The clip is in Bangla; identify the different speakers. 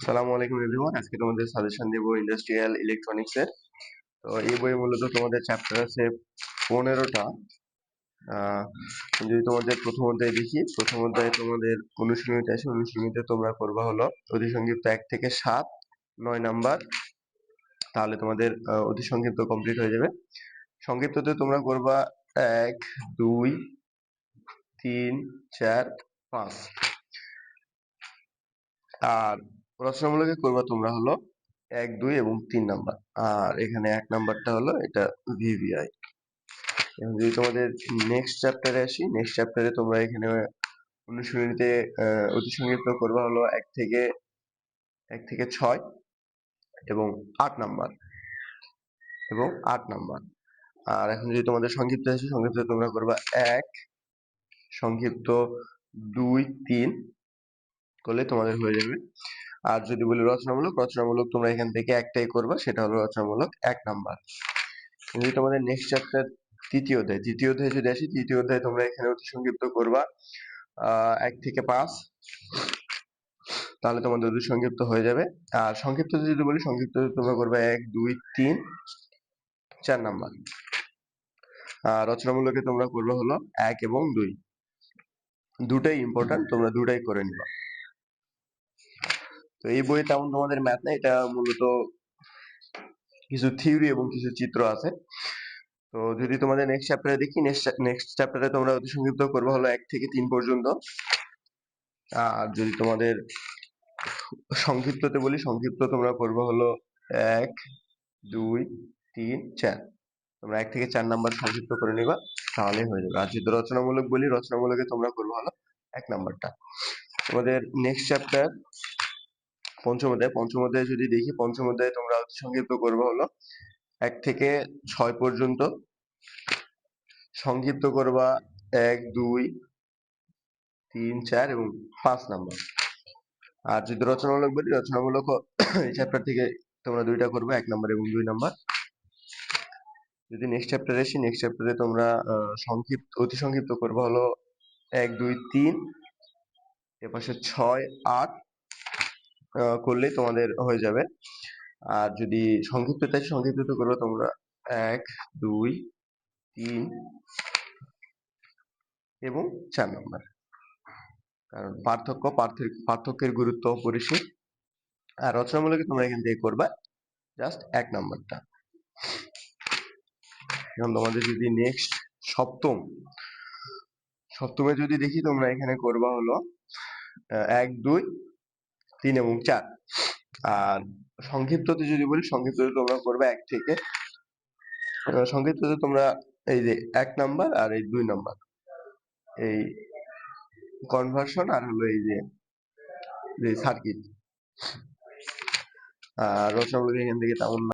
Speaker 1: আসসালামু আলাইকুম এভরিওয়ান। আজকে তোমাদের সাজেশন দেব ইন্ডাস্ট্রিয়াল ইলেকট্রনিক্স এর। তো এই বইয়ে মূলত তোমাদের চ্যাপ্টার আছে 15টা। যদি তোমাদের প্রথম অধ্যায় দেখি, প্রথম অধ্যায়ে তোমাদের অনুশীলনীতে আছে। অনুশীলনীতে তোমরা করবা হলো অতি সংক্ষিপ্ত 1 থেকে 7 9 নাম্বার। তাহলে তোমাদের অতি সংক্ষিপ্ত কমপ্লিট হয়ে যাবে। সংক্ষিপ্ততে তোমরা করবা 1 2 3 4 5। আর রচনামূলকে করবা তোমরা হলো 1 2 এবং 3 নাম্বার। আর এখানে 1 নাম্বারটা হলো এটা ভিভিআই। এখন যদি তোমাদের নেক্সট চ্যাপ্টারে আসি, নেক্সট চ্যাপ্টারে তোমরা এখানে অনুশীলনীতে অতি সংক্ষিপ্ত করবা হলো 1 থেকে 6 এবং 8 নাম্বার এবং 8 নাম্বার। আর এখন যদি তোমাদের সংক্ষিপ্ত আসি, সংক্ষিপ্ত তোমরা করবা 1 সংক্ষিপ্ত 2 3 করলে তোমাদের হয়ে যাবে। আর যদি বলি রচনামূলক, রচনামূলক তোমরা এখান থেকে একটাই করবা, সেটা হলো রচনামূলক 1 নাম্বার। যদি তোমাদের নেক্সট চ্যাপ্টার তৃতীয় অধ্যায় যদি আসি, তৃতীয় অধ্যায় তোমরা এখানে অতি সংক্ষিপ্ত করবা 1 থেকে 5, তাহলে তোমাদের অতি সংক্ষিপ্ত হয়ে যাবে। আর সংক্ষিপ্ত যদি বলি, সংক্ষিপ্ত তোমরা করবা 1 2 3 4 নাম্বার। আর রচনামূলকে তোমরা করবা হলো 1 এবং 2, দুটাই ইম্পর্টেন্ট, তোমরা দুটাই করে নিবা। তো এই বইয়ে তেমন তোমাদের ম্যাথ নাই, এটা মূলত কিছু থিওরি এবং কিছু চিত্র আছে। তো যদি তোমাদের নেক্সট চ্যাপ্টারে দেখি, নেক্সট চ্যাপ্টারে তোমরা অতি সংক্ষিপ্ত করবে হলো 1 থেকে 3 পর্যন্ত। আর যদি তোমাদের সংক্ষিপ্ততে বলি, সংক্ষিপ্ত তোমরা করবে হলো 1 2 3 4। তোমরা 1 থেকে 4 নাম্বার সংক্ষিপ্ত করে নিবা, তাহলেই হয়ে যাবে। আর যদি রচনামূলক বলি, রচনামূলকে তোমরা করবে হলো 1 নাম্বারটা। তোমাদের নেক্সট চ্যাপ্টার পঞ্চম অধ্যায়ে যদি দেখি, পঞ্চম অধ্যায়ে তোমরা অতি সংক্ষিপ্ত করবে হলো 1 থেকে 6 পর্যন্ত। সংক্ষিপ্ত করবা 1 2 3 4 এবং 5 নাম্বার। আর যদি রচনামূলক বলি, রচনামূলক এই চ্যাপ্টার থেকে তোমরা দুইটা করবে, 1 নাম্বার এবং 2 নাম্বার। যদি নেক্সট চ্যাপ্টারে আসি, নেক্সট চ্যাপ্টারে তোমরা অতি সংক্ষিপ্ত করবে হলো 1 2 3, এপাশে 6 8 করলেই তোমাদের হয়ে যাবে। আর যদি সংক্ষিপ্ততে আসি, সংক্ষিপ্ত করবে তোমরা 1 2 3 এবং 4 নাম্বার। কারণ পার্থক্যের গুরুত্ব অপরিসীম। আর রচনামূলকে তোমরা এখান থেকে করবা জাস্ট 1 নাম্বারটা। এখন তোমাদের যদি নেক্সট সপ্তমে যদি দেখি, তোমরা এখানে করবা হলো 1 2 3 এবং 4। আর সংক্ষিপ্ততে যদি বলি, সংক্ষিপ্ততে তোমরা করবে 1 থেকে, সংক্ষিপ্ততে তোমরা এই যে 1 নাম্বার আর এই 2 নাম্বার, এই কনভার্সন আর হলো এই যে সার্কিট। আর রচনামূলক এখান থেকে তেমন